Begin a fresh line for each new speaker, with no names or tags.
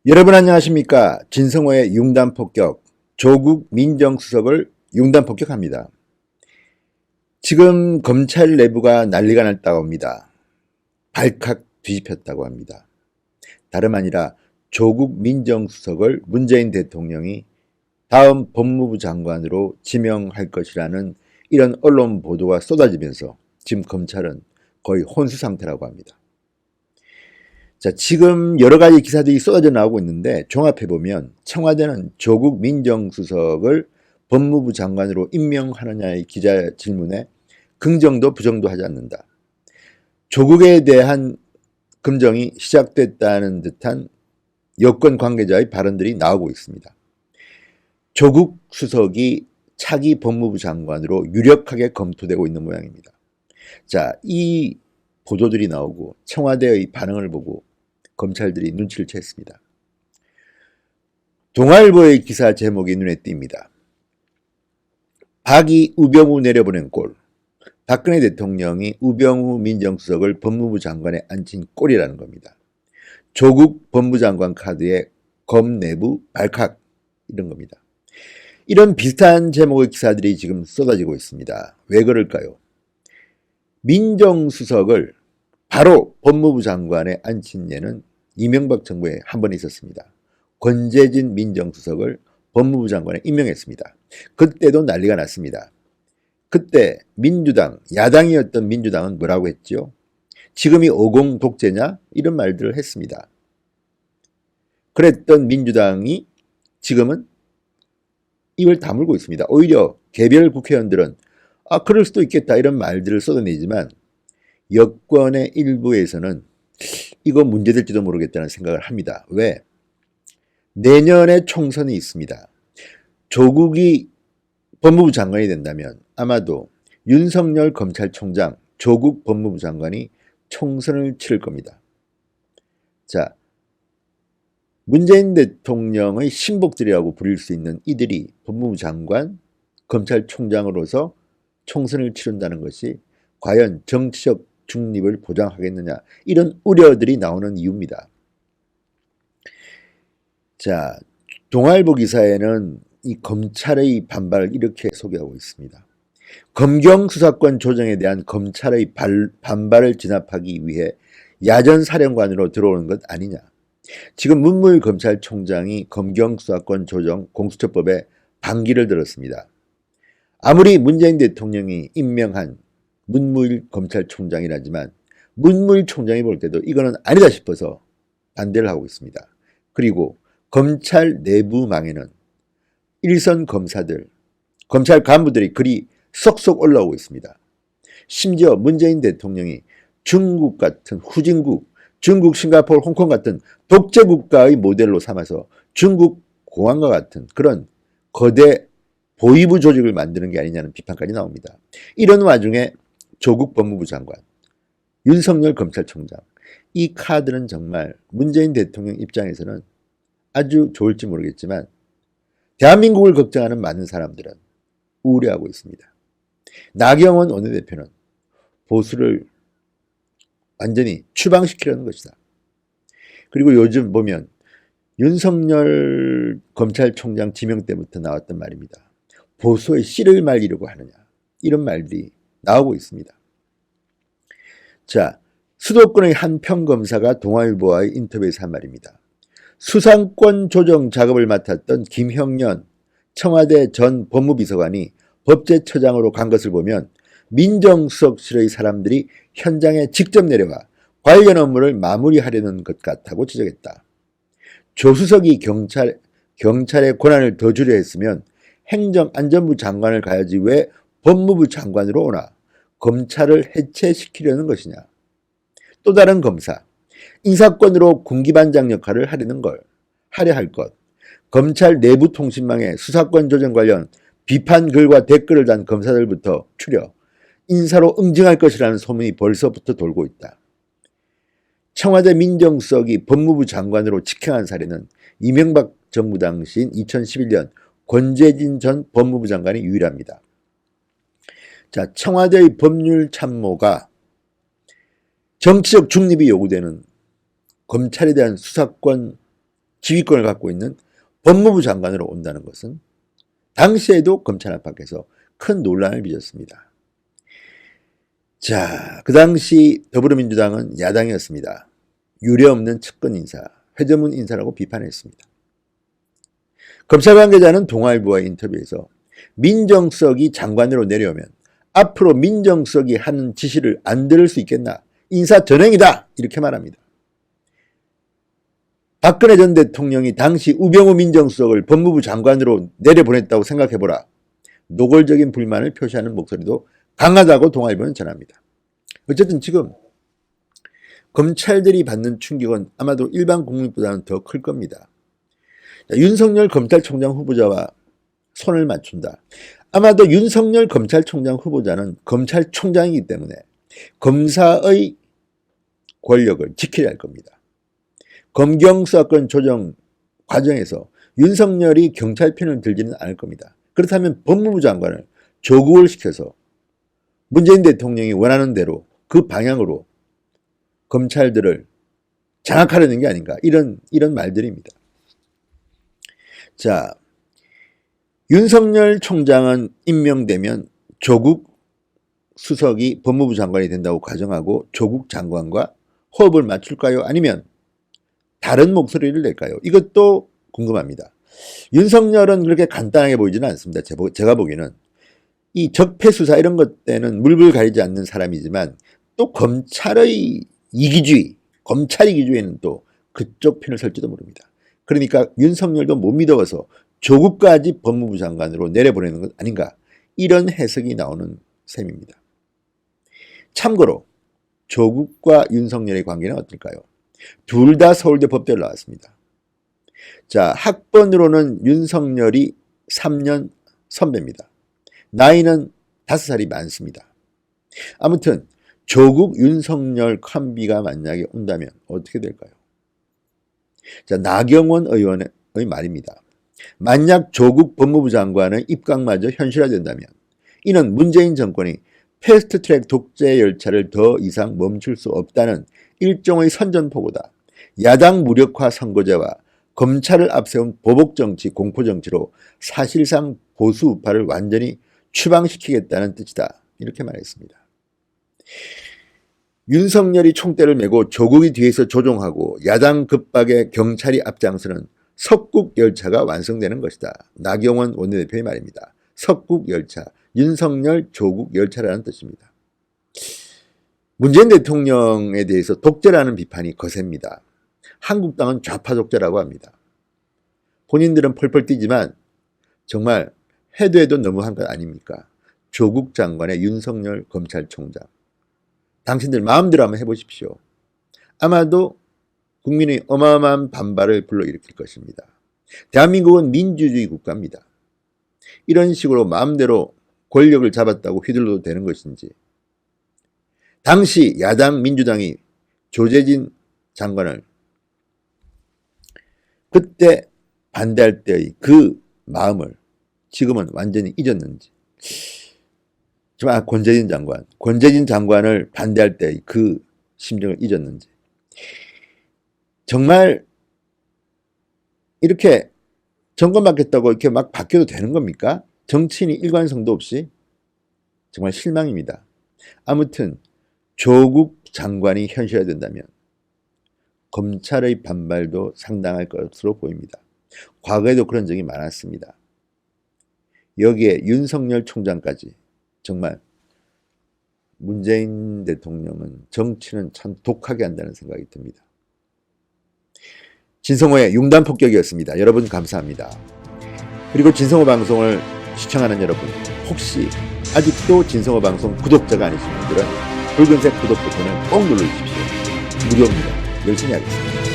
여러분 안녕하십니까? 진성호의 융단폭격, 조국 민정수석을 융단폭격합니다. 지금 검찰 내부가 난리가 났다고 합니다. 발칵 뒤집혔다고 합니다. 다름 아니라 조국 민정수석을 문재인 대통령이 다음 법무부 장관으로 지명할 것이라는 이런 언론 보도가 쏟아지면서 지금 검찰은 거의 혼수 상태라고 합니다. 자, 지금 여러 가지 기사들이 쏟아져 나오고 있는데 종합해보면 청와대는 조국 민정수석을 법무부 장관으로 임명하느냐의 기자 질문에 긍정도 부정도 하지 않는다. 조국에 대한 검증이 시작됐다는 듯한 여권 관계자의 발언들이 나오고 있습니다. 조국 수석이 차기 법무부 장관으로 유력하게 검토되고 있는 모양입니다. 자, 이 보도들이 나오고 청와대의 반응을 보고 검찰들이 눈치를 챘습니다. 동아일보의 기사 제목이 눈에 띕니다. 박이 우병우 내려보낸 꼴. 박근혜 대통령이 우병우 민정수석을 법무부 장관에 앉힌 꼴이라는 겁니다. 조국 법무장관 카드에 검 내부 발칵 이런 겁니다. 이런 비슷한 제목의 기사들이 지금 쏟아지고 있습니다. 왜 그럴까요? 민정수석을 바로 법무부 장관에 앉힌 예는 이명박 정부에 한 번 있었습니다. 권재진 민정수석을 법무부 장관에 임명했습니다. 그때도 난리가 났습니다. 그때 민주당, 야당이었던 민주당은 뭐라고 했죠? 지금이 오공 독재냐? 이런 말들을 했습니다. 그랬던 민주당이 지금은 입을 다물고 있습니다. 오히려 개별 국회의원들은 그럴 수도 있겠다 이런 말들을 쏟아내지만 여권의 일부에서는 이거 문제될지도 모르겠다는 생각을 합니다. 왜? 내년에 총선이 있습니다. 조국이 법무부 장관이 된다면 아마도 윤석열 검찰총장, 조국 법무부 장관이 총선을 치를 겁니다. 자, 문재인 대통령의 신복들이라고 부릴 수 있는 이들이 법무부 장관, 검찰총장으로서 총선을 치른다는 것이 과연 정치적 중립을 보장하겠느냐 이런 우려들이 나오는 이유입니다. 자, 동아일보 기사에는 이 검찰의 반발을 이렇게 소개하고 있습니다. 검경 수사권 조정에 대한 검찰의 반발을 진압하기 위해 야전사령관으로 들어오는 것 아니냐. 지금 문무일 검찰총장이 검경 수사권 조정 공수처법에 반기를 들었습니다. 아무리 문재인 대통령이 임명한 문무일 검찰총장이라지만 문무일 총장이 볼 때도 이거는 아니다 싶어서 반대를 하고 있습니다. 그리고 검찰 내부망에는 일선 검사들, 검찰 간부들이 글이 쏙쏙 올라오고 있습니다. 심지어 문재인 대통령이 중국 같은 후진국, 중국, 싱가포르, 홍콩 같은 독재 국가의 모델로 삼아서 중국 공안과 같은 그런 거대 보위부 조직을 만드는 게 아니냐는 비판까지 나옵니다. 이런 와중에 조국 법무부 장관, 윤석열 검찰총장, 이 카드는 정말 문재인 대통령 입장에서는 아주 좋을지 모르겠지만 대한민국을 걱정하는 많은 사람들은 우려하고 있습니다. 나경원 원내대표는 보수를 완전히 추방시키려는 것이다. 그리고 요즘 보면 윤석열 검찰총장 지명 때부터 나왔던 말입니다. 보수의 씨를 말리려고 하느냐 이런 말들이 나오고 있습니다. 자, 수도권의 한 평검사가 동아일보와의 인터뷰에서 한 말입니다. 수상권 조정 작업을 맡았던 김형년 청와대 전 법무비서관이 법제처장으로 간 것을 보면 민정수석실의 사람들이 현장에 직접 내려와 관련 업무를 마무리하려는 것 같다고 지적했다. 조수석이 경찰의 권한을 더 주려 했으면 행정안전부 장관을 가야지 왜 법무부 장관으로 오나 검찰을 해체시키려는 것이냐. 또 다른 검사, 인사권으로 군기반장 역할을 하려 할 것, 검찰 내부 통신망에 수사권 조정 관련 비판 글과 댓글을 단 검사들부터 추려 인사로 응징할 것이라는 소문이 벌써부터 돌고 있다. 청와대 민정수석이 법무부 장관으로 직행한 사례는 이명박 정부 당시인 2011년 권재진 전 법무부 장관이 유일합니다. 자, 청와대의 법률 참모가 정치적 중립이 요구되는 검찰에 대한 수사권 지휘권을 갖고 있는 법무부 장관으로 온다는 것은 당시에도 검찰 안팎에서 큰 논란을 빚었습니다. 자, 그 당시 더불어민주당은 야당이었습니다. 유례없는 측근 인사, 회전문 인사라고 비판했습니다. 검찰 관계자는 동아일보와의 인터뷰에서 민정수석이 장관으로 내려오면 앞으로 민정수석이 하는 지시를 안 들을 수 있겠나? 인사 전횡이다! 이렇게 말합니다. 박근혜 전 대통령이 당시 우병우 민정수석을 법무부 장관으로 내려보냈다고 생각해보라. 노골적인 불만을 표시하는 목소리도 강하다고 동아일보는 전합니다. 어쨌든 지금 검찰들이 받는 충격은 아마도 일반 국민보다는 더 클 겁니다. 윤석열 검찰총장 후보자와 손을 맞춘다. 아마도 윤석열 검찰총장 후보자는 검찰총장이기 때문에 검사의 권력을 지켜야 할 겁니다. 검경수사권 조정 과정에서 윤석열이 경찰 편을 들지는 않을 겁니다. 그렇다면 법무부 장관을 조국을 시켜서 문재인 대통령이 원하는 대로 그 방향으로 검찰들을 장악하려는 게 아닌가, 이런 말들입니다. 자, 윤석열 총장은 임명되면 조국 수석이 법무부 장관이 된다고 가정하고 조국 장관과 호흡을 맞출까요? 아니면 다른 목소리를 낼까요? 이것도 궁금합니다. 윤석열은 그렇게 간단하게 보이지는 않습니다. 제가 보기에는 이 적폐수사 이런 것 때는 물불 가리지 않는 사람이지만 또 검찰의 이기주의, 검찰 이기주의는 또 그쪽 편을 설지도 모릅니다. 그러니까 윤석열도 못 믿어서 조국까지 법무부 장관으로 내려보내는 것 아닌가, 이런 해석이 나오는 셈입니다. 참고로 조국과 윤석열의 관계는 어떨까요? 둘 다 서울대 법대를 나왔습니다. 자, 학번으로는 윤석열이 3년 선배입니다. 나이는 5살이 많습니다. 아무튼 조국 윤석열 콤비가 만약에 온다면 어떻게 될까요? 자, 나경원 의원의 말입니다. 만약 조국 법무부 장관의 입각마저 현실화된다면 이는 문재인 정권이 패스트트랙 독재 열차를 더 이상 멈출 수 없다는 일종의 선전포고다. 야당 무력화 선거제와 검찰을 앞세운 보복정치, 공포정치로 사실상 보수 우파를 완전히 추방시키겠다는 뜻이다. 이렇게 말했습니다. 윤석열이 총대를 메고 조국이 뒤에서 조종하고 야당 급박에 경찰이 앞장서는 석국열차가 완성되는 것이다. 나경원 원내대표의 말입니다. 석국열차, 윤석열 조국 열차라는 뜻입니다. 문재인 대통령에 대해서 독재라는 비판이 거셉니다. 한국당은 좌파 독재라고 합니다. 본인들은 펄펄 뛰지만 정말 해도 해도 너무한 것 아닙니까? 조국 장관의 윤석열 검찰총장. 당신들 마음대로 한번 해보십시오. 아마도 국민의 어마어마한 반발을 불러일으킬 것입니다. 대한민국은 민주주의 국가입니다. 이런 식으로 마음대로 권력을 잡았다고 휘둘러도 되는 것인지, 당시 야당 민주당이 조재진 장관을 그때 반대할 때의 그 마음을 지금은 완전히 잊었는지, 정말 권재진 장관을 반대할 때의 그 심정을 잊었는지, 정말 이렇게 정권 바뀌었다고 이렇게 막 바뀌어도 되는 겁니까? 정치인이 일관성도 없이 정말 실망입니다. 아무튼 조국 장관이 현실화된다면 검찰의 반발도 상당할 것으로 보입니다. 과거에도 그런 적이 많았습니다. 여기에 윤석열 총장까지, 정말 문재인 대통령은 정치는 참 독하게 한다는 생각이 듭니다. 진성호의 융단폭격이었습니다. 여러분 감사합니다. 그리고 진성호 방송을 시청하는 여러분, 혹시 아직도 진성호 방송 구독자가 아니신 분들은 붉은색 구독 버튼을 꼭 눌러주십시오. 무료입니다. 열심히 하겠습니다.